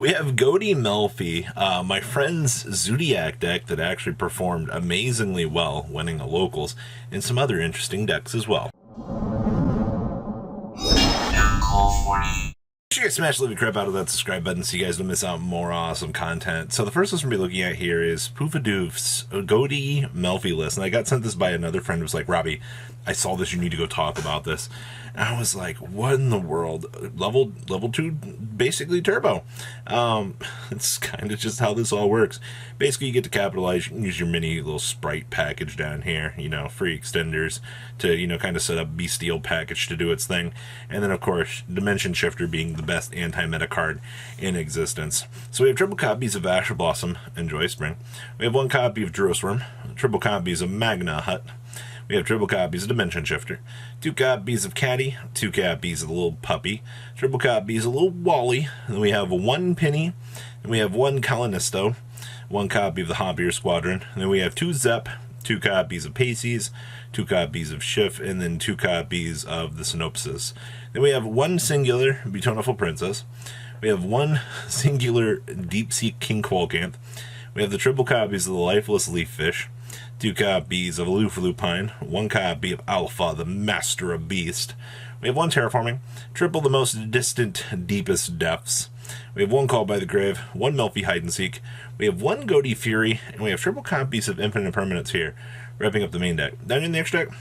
We have Ghoti Melffy, my friend's Zoodiac deck that actually performed amazingly well, winning a locals, and some other interesting decks as well. Make sure you smash the living crap out of that subscribe button so you guys don't miss out on more awesome content. So the first list we're going to be looking at here is Poofadoof's Ghoti Melffy list. And I got sent this by another friend who was like, Robbie, I saw this, you need to go talk about this. And I was like, what in the world? Level 2, basically turbo. It's kind of just how this all works. Basically, you get to capitalize, you can use your mini little sprite package down here, free extenders to, kind of set up Bestial package to do its thing. And then, of course, Dimension Shifter being the best anti-meta card in existence. So we have triple copies of Asher Blossom and Joy Spring. We have one copy of Drosworm, triple copies of Magna Hut. We have triple copies of Dimension Shifter, 2 copies of Caddy, 2 copies of the Little Puppy, triple copies of Little Wally, and we have 1 Penny, and we have 1 Colonisto, 1 copy of the Hoppier Squadron, and then we have 2 Zep, 2 copies of Pacey's, 2 copies of Schiff, and then 2 copies of the Synopsis. Then we have 1 singular Beautiful Princess, we have 1 singular Deep Sea King Quolcanth, we have the triple copies of the Lifeless Leaf Fish, 2 copies of Lupine, 1 copy of Alpha, the Master of Beast. We have 1 Terraforming, triple the Most Distant, Deepest Depths. We have 1 Call by the Grave, 1 Melffy Hide and Seek. We have 1 Ghoti Fury, and we have triple copies of Infinite Permanence here, wrapping up the main deck. Down in the extra deck,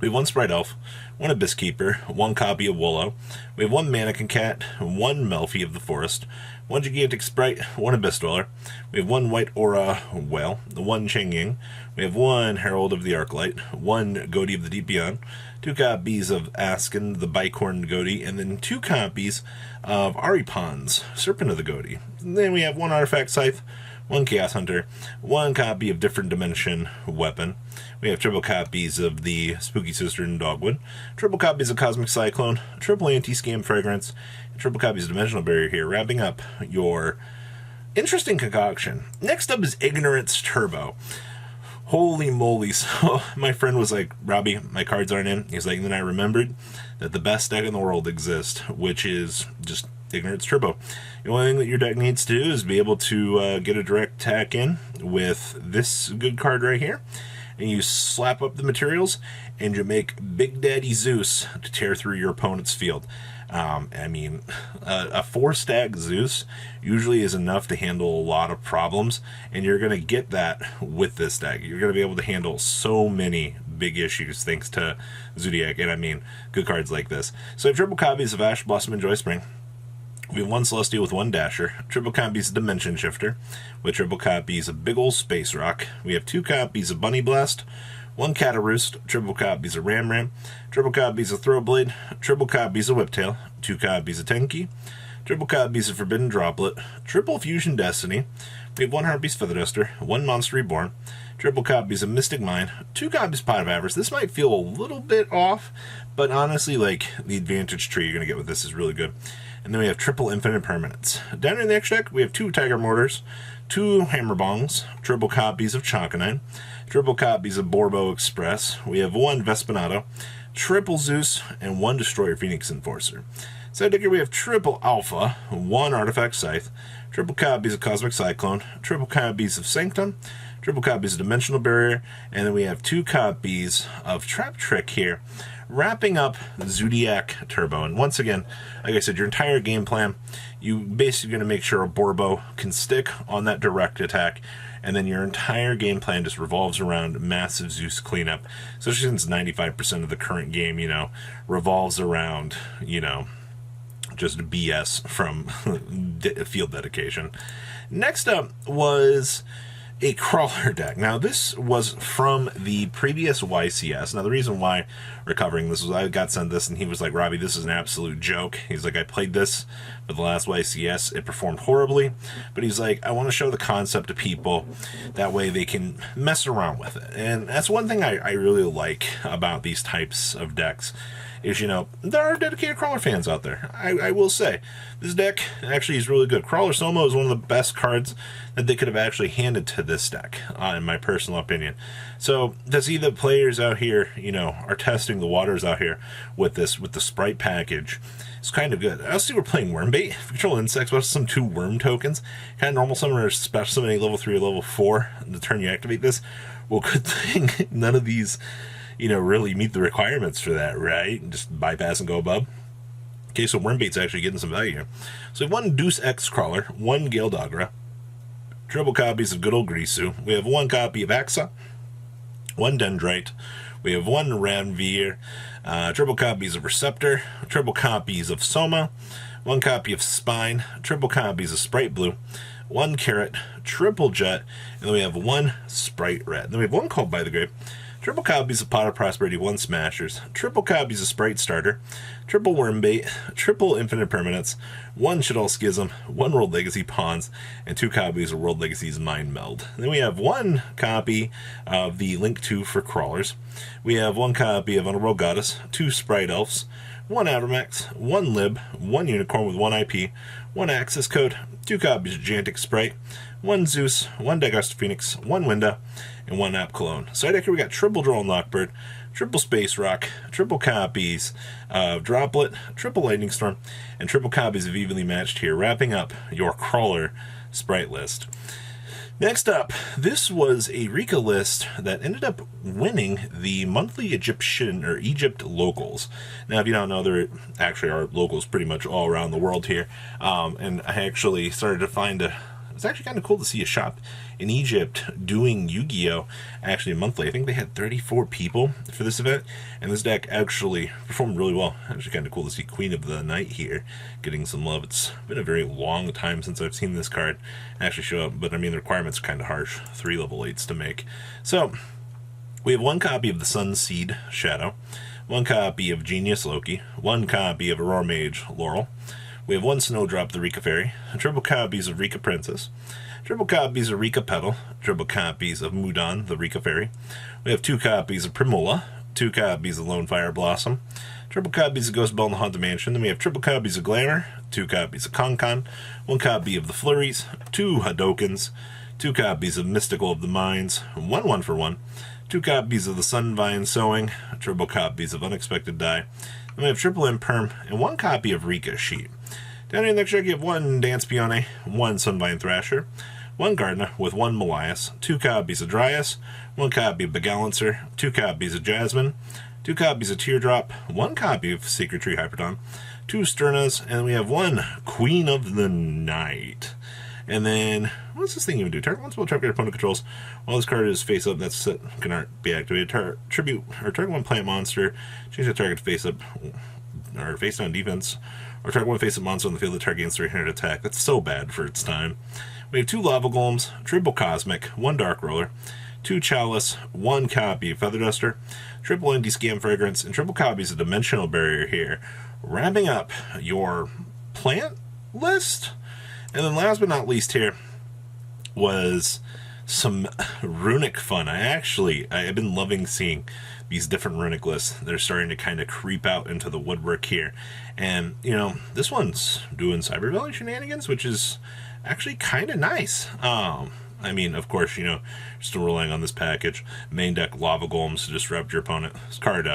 we have 1 Sprite Elf, 1 Abyss Keeper, 1 copy of Willow. We have 1 Mannequin Cat, 1 Melffy of the Forest, 1 Gigantic Sprite, 1 Abyss Dweller. We have 1 White Aura Whale, 1 Cheng Ying. We have 1 Herald of the Arclight, 1 Ghoti of the Deep Beyond, 2 copies of Askin, the Bicorn Ghoti, and then 2 copies of Aripon's Serpent of the Ghoti. And then we have 1 Artifact Scythe, 1 Chaos Hunter, 1 copy of Different Dimension Weapon. We have triple copies of the Spooky Sister and Dogwood, triple copies of Cosmic Cyclone, triple Anti-Scam Fragrance, and triple copies of Dimensional Barrier here, wrapping up your interesting concoction. Next up is Ignorance Turbo. Holy moly. So my friend was like, Robbie, my cards aren't in. He's like, and then I remembered that the best deck in the world exists, which is just Ignorance Turbo. The only thing that your deck needs to do is be able to get a direct attack in with this good card right here. And you slap up the materials, and you make Big Daddy Zeus to tear through your opponent's field. A 4-stack Zeus usually is enough to handle a lot of problems, and you're going to get that with this deck. You're going to be able to handle so many big issues thanks to Zoodiac, and good cards like this. So I have triple copies of Ash Blossom and Joy Spring. We have 1 Celestial with 1 Dasher, triple copies of Dimension Shifter, with triple copies of Big Ol' Space Rock. We have 2 copies of Bunny Blast, 1 Cataroost, triple copies of Ram, triple copies of Throwblade, triple copies of Whiptail, 2 copies of Tenki, triple copies of Forbidden Droplet, triple Fusion Destiny. We have 1 Harpy's Feather Duster, 1 Monster Reborn, triple copies of Mystic Mine, 2 copies of Pot of Avarice. This might feel a little bit off, but honestly, the advantage tree you're going to get with this is really good. And then we have triple Infinite Permanence. Down in the next deck, we have 2 Tiger Mortars, 2 Hammer Bongs, triple copies of Chalconine, triple copies of Borbo Express. We have 1 Vespinato, triple Zeus, and 1 Destroyer Phoenix Enforcer. Side deck here we have triple Alpha, 1 Artifact Scythe, triple copies of Cosmic Cyclone, triple copies of Sanctum, triple copies of Dimensional Barrier, and then we have 2 copies of Trap Trick here, wrapping up Zoodiac Turbo. And once again, like I said, your entire game plan, you basically going to make sure a Borbo can stick on that direct attack, and then your entire game plan just revolves around massive Zeus cleanup, especially since 95% of the current game, revolves around, just BS from field dedication. Next up was a Crawler deck. Now, this was from the previous YCS. Now, the reason why we're covering this was I got sent this, and he was like, Robbie, this is an absolute joke. He's like, I played this for the last YCS. It performed horribly. But he's like, I want to show the concept to people. That way they can mess around with it. And that's one thing I really like about these types of decks is, there are dedicated Crawler fans out there. I will say, this deck actually is really good. Crawler Soma is one of the best cards that they could have actually handed to this deck, in my personal opinion. So, to see the players out here, are testing the waters out here with the Sprite package, it's kind of good. I also see we're playing Wormbait. If you control insects, what's some 2 worm tokens? Kind of normal summon or special summon level 3 or level 4 the turn you activate this. Well, good thing none of these, really meet the requirements for that, right? Just bypass and go above. Okay, so Wormbait's actually getting some value here. So we have 1 Deuce X Crawler, 1 Gale Dogra, triple copies of good old Grisu. We have 1 copy of Axa, 1 Dendrite. We have 1 Ranvier, triple copies of Receptor, triple copies of Soma, 1 copy of Spine, triple copies of Sprite Blue, 1 Carrot, triple Jet, and then we have 1 Sprite Red. Then we have 1 Called by the Grave, triple copies of Pot of Prosperity, 1 Smashers, triple copies of Sprite Starter, triple Wormbait, triple Infinite Permanence, 1 Shaddoll Schism, 1 World Legacy Pawns, and 2 copies of World Legacy's Mind Meld. And then we have 1 copy of the Link 2 for Crawlers. We have 1 copy of Underworld Goddess, 2 Sprite Elves, 1 Avermax, 1 Lib, 1 Unicorn with 1 IP, 1 Access Code, 2 copies of Gigantic Sprite, 1 Zeus, 1 Dagust Phoenix, 1 Winda, and 1 App Cologne. Side deck here we got triple Droll and Lockbird, triple Space Rock, triple copies of Droplet, triple Lightning Storm, and triple copies of Evenly Matched here, wrapping up your Crawler Sprite list. Next up, this was a Rika list that ended up winning the monthly Egypt locals. Now, if you don't know, there actually are locals pretty much all around the world here. And I actually started to find it's actually kind of cool to see a shop in Egypt doing Yu-Gi-Oh! Actually monthly. I think they had 34 people for this event, and this deck actually performed really well. Actually kind of cool to see Queen of the Night here getting some love. It's been a very long time since I've seen this card actually show up, but I mean the requirements are kind of harsh. 3 level 8s to make. So, we have 1 copy of the Sunseed Shadow, 1 copy of Genius Loki, 1 copy of Aurora Mage Laurel. We have 1 Snowdrop, the Rika Fairy, triple copies of Rika Princess, triple copies of Rika Petal, triple copies of Mudan, the Rika Fairy. We have 2 copies of Primula, 2 copies of Lone Fire Blossom, triple copies of Ghost Bell in the Haunted Mansion. Then we have triple copies of Glamour, 2 copies of Concon, 1 copy of the Flurries, 2 Hadokens, 2 copies of Mystical of the Mines, 1 1-for-1, 2 copies of the Sunvine Sowing, triple copies of Unexpected Die. Then we have triple Imperm, and 1 copy of Rika Sheet. Down here in the next deck, you have 1 Dance Peony, 1 Sunvine Thrasher, 1 Gardna with 1 Malias, 2 copies of Dryas, 1 copy of Begalancer, 2 copies of Jasmine, 2 copies of Teardrop, 1 copy of Secret Tree Hyperdon, 2 Sternas, and we have 1 Queen of the Night. And then, what's this thing even do? Target 1 spell target opponent controls. While this card is face up, that's set, cannot be activated. Target 1 plant monster, change the target to face up, or face down defense, or target 1 face up monster on the field that target gains 300 attack. That's so bad for its time. We have 2 Lava Golems, triple Cosmic, 1 Dark Roller, 2 Chalice, 1 copy of Feather Duster, triple Anti-Scam Fragrance, and triple copies of Dimensional Barrier here, wrapping up your plant list. And then last but not least here was some runic fun. I've been loving seeing these different runic lists. They're starting to kind of creep out into the woodwork here. And, this one's doing Cyber Valley shenanigans, which is actually kind of nice. I mean, of course, still relying on this package. Main deck Lava Golems to disrupt your opponent. This card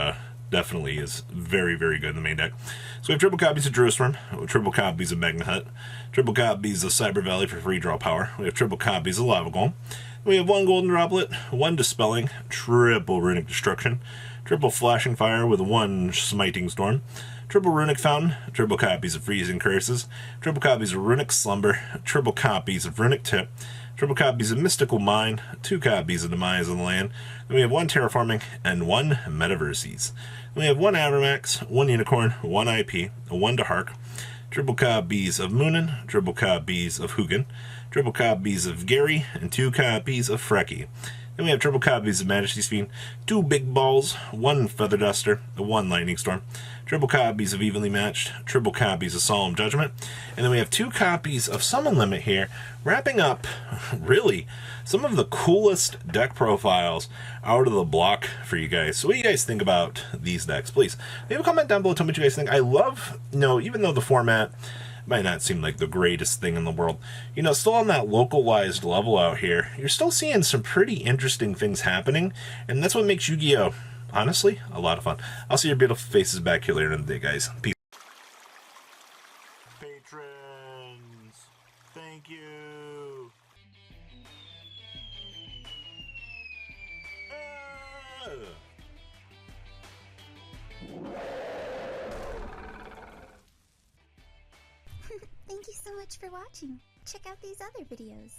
definitely is very, very good in the main deck. So we have triple copies of Druistorm, triple copies of Magna Hut, triple copies of Cyber Valley for free draw power. We have triple copies of Lava Golem. We have 1 Golden Droplet, 1 Dispelling, triple Runic Destruction, triple Flashing Fire with 1 Smiting Storm, triple Runic Fountain, triple copies of Freezing Curses, triple copies of Runic Slumber, triple copies of Runic Tip, triple copies of Mystical Mine, 2 copies of Demise of the Land. Then we have 1 Terraforming and 1 Metaverses. Then we have 1 Avermax, 1 Unicorn, 1 IP, 1 Dahark, triple copies of Moonin, triple copies of Hugin, triple copies of Gary, and 2 copies of Freki. Then we have triple copies of Majesty's Fiend, 2 Big Balls, 1 Feather Duster, 1 Lightning Storm, triple copies of Evenly Matched, triple copies of Solemn Judgment, and then we have 2 copies of Summon Limit here, wrapping up, really, some of the coolest deck profiles out of the block for you guys. So what do you guys think about these decks? Please leave a comment down below, tell me what you guys think. I love, even though the format might not seem like the greatest thing in the world, still on that localized level out here, you're still seeing some pretty interesting things happening, and that's what makes Yu-Gi-Oh! Honestly, a lot of fun. I'll see your beautiful faces back here later in the day, guys. Peace. Patrons, thank you. Thank you so much for watching. Check out these other videos.